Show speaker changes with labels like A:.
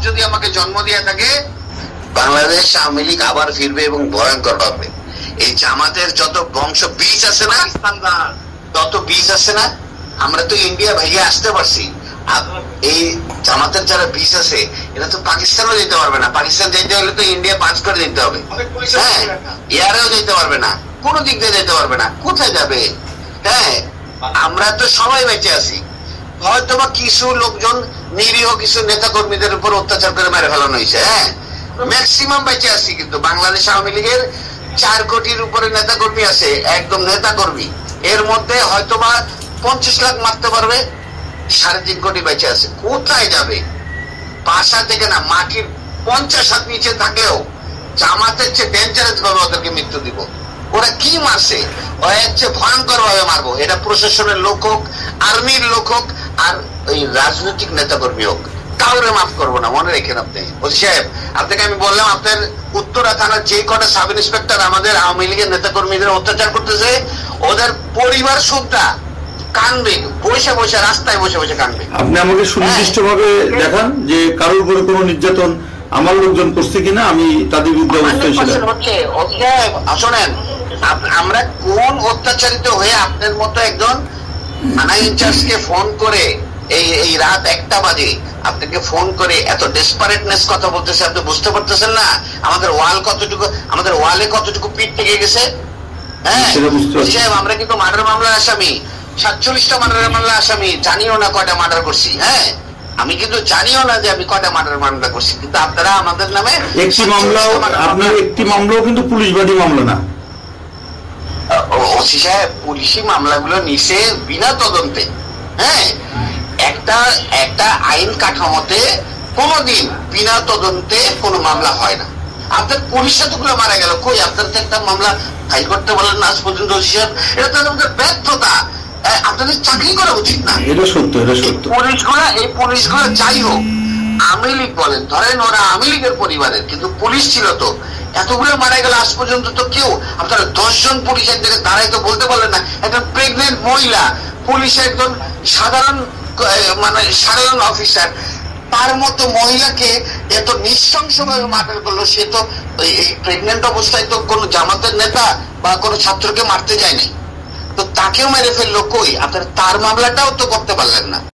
A: যদি আমাকে জন্ম দিয়ে থাকে, বাংলাদেশ আওয়ামী লীগ আবার ফিরবে এবং ভয়ঙ্কর হবে। এই জামাতের যত বংশ বীজ আছে না, তত বীজ আছে না, আমরা তো ইন্ডিয়া ভেঙে আসতে পারছি। এই জামাতের যারা বীজ আছে এরা তো পাকিস্তানও যেতে পারবে না। পাকিস্তান যেতে হলে তো ইন্ডিয়া পাঁচ করে দিতে হবে, হ্যাঁ, এয়ারেও যেতে পারবে না, কোন দিক দিয়ে যেতে পারবে না, কোথায় যাবে? হ্যাঁ, আমরা তো সবাই বেঁচে আছি। হয়তো বা কিছু লোকজন নিরীহ কিছু নেতা কর্মীদের উপর অত্যাচার করে মেরে ফেলানো হয়েছে, হ্যাঁ, ম্যাক্সিমাম বেঁচে আছি। কিন্তু বাংলাদেশ আওয়ামী লীগের 4 কোটির উপরে নেতা কর্মী আছে, একদম নেতা কর্মী, এর মধ্যে হয়তো বা 50 লাখ মারতে পারবে, 3.5 কোটি বেঁচে আছে। কোথায় যাবে? বাসা থেকে না, মাটির 50 হাত নিচে থাকলেও জামাতের চেয়ে ডেঞ্জারাস ভাবে ওদেরকে মৃত্যু দিব। ওরা কি মারছে, হচ্ছে ভয়ঙ্কর ভাবে মারবো। এটা প্রশাসনের লোক হোক, আর্মির লোক হোক, আর ওই রাজনৈতিক নেতা কর্মী হোক, কাউরে মাফ করবো না, মনে রেখেন আপনি। ওসি সাহেব, আপনাকে আমি বললাম, আপনার উত্তরা থানার যে কটা সাব ইন্সপেক্টর আমাদের আওয়ামী লীগের নেতা কর্মীদের অত্যাচার করতেছে, ওদের পরিবার সুদ্ধা কানবে, বসে বসে রাস্তায় বসে বসে কানবে।
B: আপনি আমাকে সুনির্দিষ্ট ভাবে দেখান যে কারোর উপরে কোনো নির্যাতন আমার লোকজন করছে কিনা, আমি তাদের বিরুদ্ধে অবস্থায় ছিলাম।
A: শোনেন, আমরা কোন অত্যাচারিত হয়ে আপনার মতো একজন থানা ইনচার্জকে ফোন করে এই রাত 1টা বাজে আপনাকে ফোন করে এত ডেসপারেটনেস কথা বলতেছে, আপনি বুঝতে পারতেছেন না আমাদের ওয়ালে কতটুকু পিঠ থেকে গেছে? হ্যাঁ, আমরা কিন্তু মার্ডার মামলার আসামি, 47টা মার্ডার মামলা আসামি, জানিও না কয়টা মার্ডার করছি। হ্যাঁ, আমি কিন্তু জানিও না যে আমি কয়টা মার্ডার মামলা করছি, কিন্তু আপনারা আমাদের নামে
B: একটি মামলাও কিন্তু পুলিশ বাদী মামলা না।
A: ওসি সাহেব, পুলিশি মামলাগুলো নিছে বিনা তদন্তে। হ্যাঁ, একটা আইন কাঠামোতে কোনোদিন বিনা তদন্তে কোনো মামলা হয় না। আপনার পুলিশ এতগুলো মারা গেল, কই আপনার তো একটা মামলা ফাইল করতে বলেন না আজ পর্যন্ত? ওসি সাহেব, এটা তো আমাদের ব্যর্থতা। আপনাদের চাকরি করা উচিত না।
B: এটা সত্য, এটা সত্য।
A: এই পুলিশগুলো যাই হোক, আওয়ামী লীগ বলেন, ধরেন ওরা আওয়ামী লীগের পরিবারের, কিন্তু পুলিশ ছিল তো, এতগুলো মারা গেল আজ পর্যন্ত তো কেউ, আপনারা 10 জন পুলিশ এক জায়গায় দাঁড়াই তো বলতে পারলেন না। একটা প্রেগনেন্ট মহিলা পুলিশের একজন সাধারণ অফিসার, তার মতো মহিলাকে এত নৃশংসভাবে মার্ডার করলো। সে তো এই প্রেগনেন্ট অবস্থায় তো কোনো জামাতের নেতা বা কোনো ছাত্রকে মারতে যায়নি, তো তাকেও মেরে ফেললো। কই আপনার তার মামলাটাও তো করতে পারলেন না।